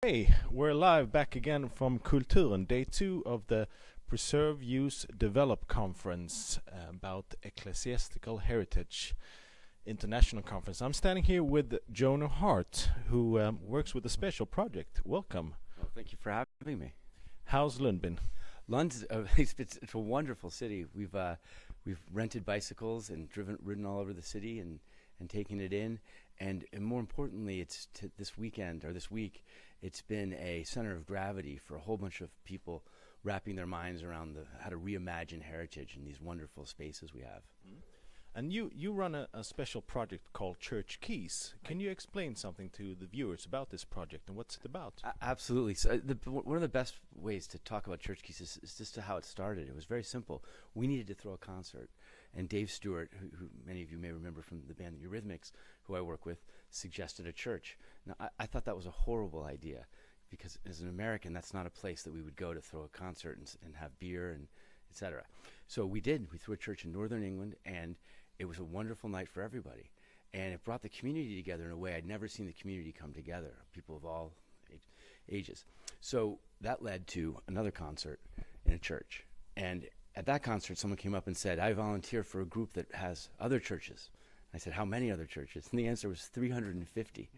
Hey, we're live back again from Kulturen, day 2 of the Preserve, Use, Develop conference about ecclesiastical heritage international conference. I'm standing here with Jono Hart, who works with a special project. Welcome. Well, thank you for having me. How's Lund been? London's it's a wonderful city. We've rented bicycles and ridden all over the city and taken it in. And more importantly, this weekend or this week, it's been a center of gravity for a whole bunch of people wrapping their minds around how to reimagine heritage in these wonderful spaces we have. Mm. And you run a special project called Church Keys. Can you explain something to the viewers about this project and what's it about? Absolutely. So one of the best ways to talk about Church Keys is just how it started. It was very simple. We needed to throw a concert. And Dave Stewart, who many of you may remember from the band The Eurythmics, who I work with, suggested a church. Now, I thought that was a horrible idea because as an American, that's not a place that we would go to throw a concert and have beer and et cetera. So we did. We threw a church in northern England, and it was a wonderful night for everybody. And it brought the community together in a way I'd never seen the community come together, people of all ages. So that led to another concert in a church. And at that concert, someone came up and said, I volunteer for a group that has other churches. I said, how many other churches? And the answer was 350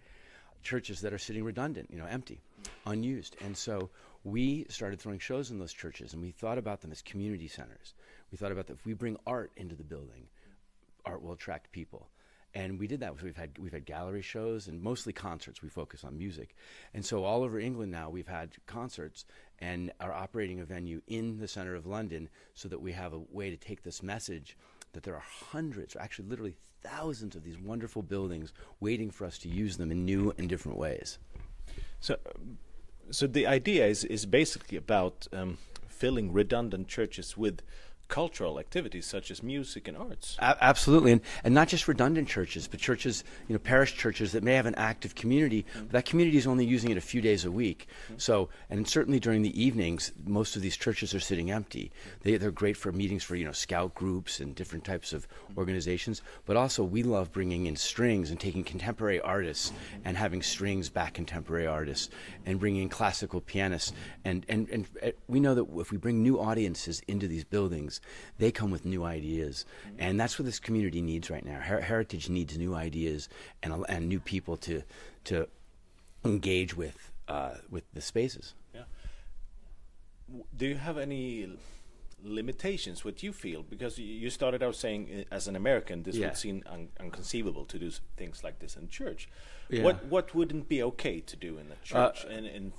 churches that are sitting redundant, empty, unused. And so we started throwing shows in those churches, and we thought about them as community centers. We thought about that if we bring art into the building, art will attract people. And we did that. We've had gallery shows and mostly concerts. We focus on music. And so all over England now we've had concerts and are operating a venue in the center of London so that we have a way to take this message that there are hundreds, or actually literally thousands of these wonderful buildings waiting for us to use them in new and different ways. So the idea is basically about filling redundant churches with cultural activities such as music and arts. Absolutely, and not just redundant churches, but churches, parish churches that may have an active community, but that community is only using it a few days a week. So, and certainly during the evenings, most of these churches are sitting empty. They're great for meetings for, scout groups and different types of organizations, but also we love bringing in strings and taking contemporary artists and having strings back contemporary artists and bringing in classical pianists. And we know that if we bring new audiences into these buildings, they come with new ideas, and that's what this community needs right now. Heritage needs new ideas and new people to engage with the spaces. Yeah. Do you have any limitations? What you feel? Because you started out saying, as an American, this would seem unconceivable to do things like this in church. Yeah. What wouldn't be okay to do in a church in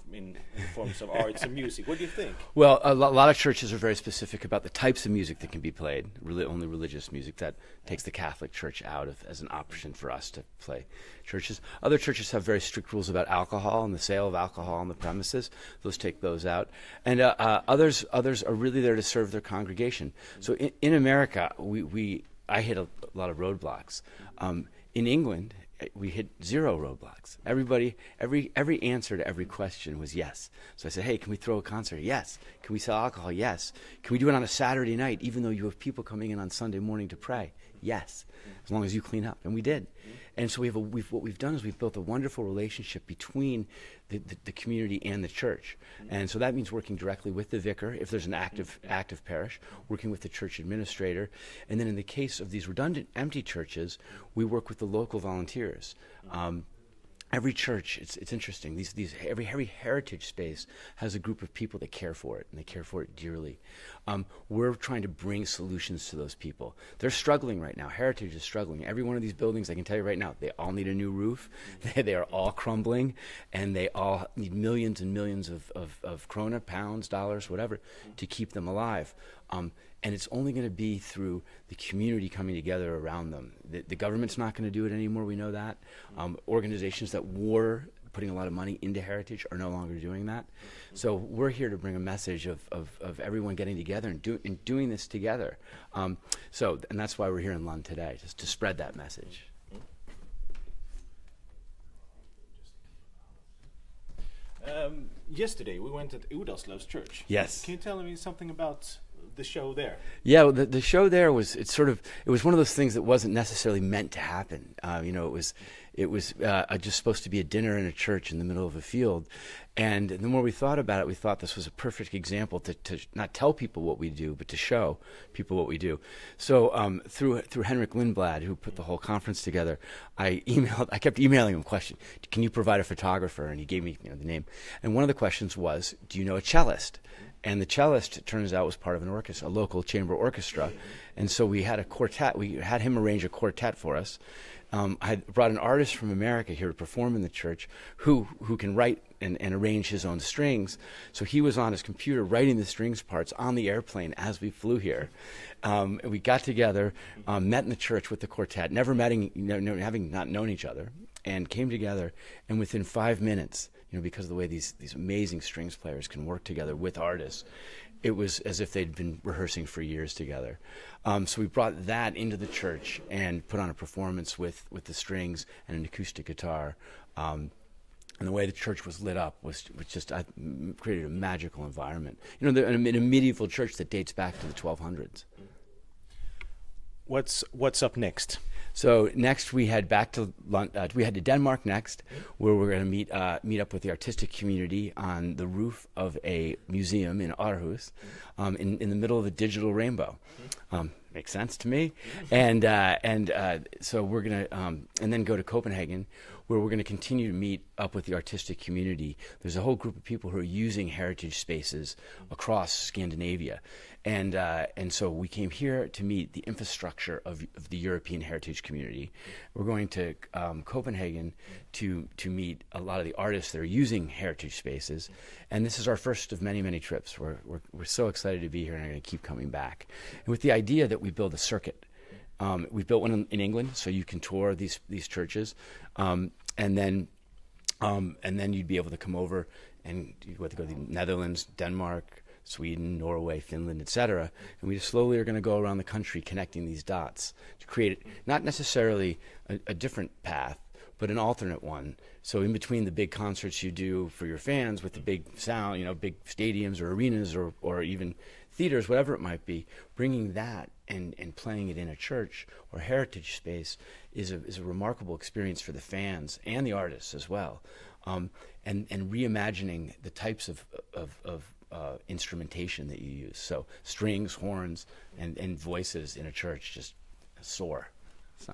forms of arts and music? What do you think? Well, a lot of churches are very specific about the types of music that can be played. Only religious music. That takes the Catholic Church out as an option for us to play churches. Other churches have very strict rules about alcohol and the sale of alcohol on the premises. Those take those out. And others are really there to serve their congregation. So in America, I hit a lot of roadblocks. In England, we hit 0 roadblocks. Every answer to every question was yes. So I said, hey, can we throw a concert? Yes. Can we sell alcohol? Yes. Can we do it on a Saturday night, even though you have people coming in on Sunday morning to pray? Yes. As long as you clean up. And we did. And so what we've done is we've built a wonderful relationship between the community and the church. And so that means working directly with the vicar, if there's an active parish, working with the church administrator. And then in the case of these redundant, empty churches, we work with the local volunteers. Every church, it's interesting. Every heritage space has a group of people that care for it, and they care for it dearly. We're trying to bring solutions to those people. They're struggling right now. Heritage is struggling. Every one of these buildings, I can tell you right now, they all need a new roof. They are all crumbling, and they all need millions and millions of krona, pounds, dollars, whatever, to keep them alive. And it's only going to be through the community coming together around them. The government's not going to do it anymore, we know that. Organizations that were putting a lot of money into heritage are no longer doing that. So we're here to bring a message of everyone getting together and doing this together. And that's why we're here in Lund today, just to spread that message. Yesterday we went at Udaslav's church. Yes. Can you tell me something about the show there? Yeah, well, the show there was one of those things that wasn't necessarily meant to happen. It was just supposed to be a dinner in a church in the middle of a field. And the more we thought about it, we thought this was a perfect example to not tell people what we do, but to show people what we do. So through Henrik Lindblad, who put the whole conference together, I kept emailing him a question. Can you provide a photographer? And he gave me the name. And one of the questions was, do you know a cellist? And the cellist, it turns out, was part of an orchestra, a local chamber orchestra. And so we had a quartet. We had him arrange a quartet for us. I had brought an artist from America here to perform in the church who can write and arrange his own strings. So he was on his computer writing the strings parts on the airplane as we flew here. We got together, met in the church with the quartet, never having not known each other, and came together. And within 5 minutes, because of the way these amazing strings players can work together with artists, it was as if they'd been rehearsing for years together. So we brought that into the church and put on a performance with the strings and an acoustic guitar. And the way the church was lit up was just created a magical environment. In a medieval church that dates back to the 1200s. What's up next? So next we head back to we head to Denmark next, where we're going to meet up with the artistic community on the roof of a museum in Aarhus, in the middle of a digital rainbow. Makes sense to me. And so we're going to and then go to Copenhagen, where we're going to continue to meet up with the artistic community. There's a whole group of people who are using heritage spaces across Scandinavia. And so we came here to meet the infrastructure of the European heritage community. We're going to Copenhagen to meet a lot of the artists that are using heritage spaces. And this is our first of many, many trips. We're so excited to be here and are going to keep coming back. And with the idea that we build a circuit. We've built one in England, so you can tour these churches, and then you'd be able to come over and you have to go to the Netherlands, Denmark, Sweden, Norway, Finland, etc. And we just slowly are going to go around the country connecting these dots to create not necessarily a different path, but an alternate one. So in between the big concerts you do for your fans with the big sound, big stadiums or arenas or even theaters, whatever it might be, bringing that and playing it in a church or heritage space is a remarkable experience for the fans and the artists as well. And reimagining the types of instrumentation that you use. So strings, horns, and voices in a church just soar. So.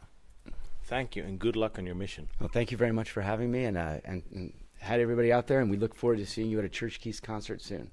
Thank you, and good luck on your mission. Well, thank you very much for having me, and had everybody out there, and we look forward to seeing you at a Church Keys concert soon.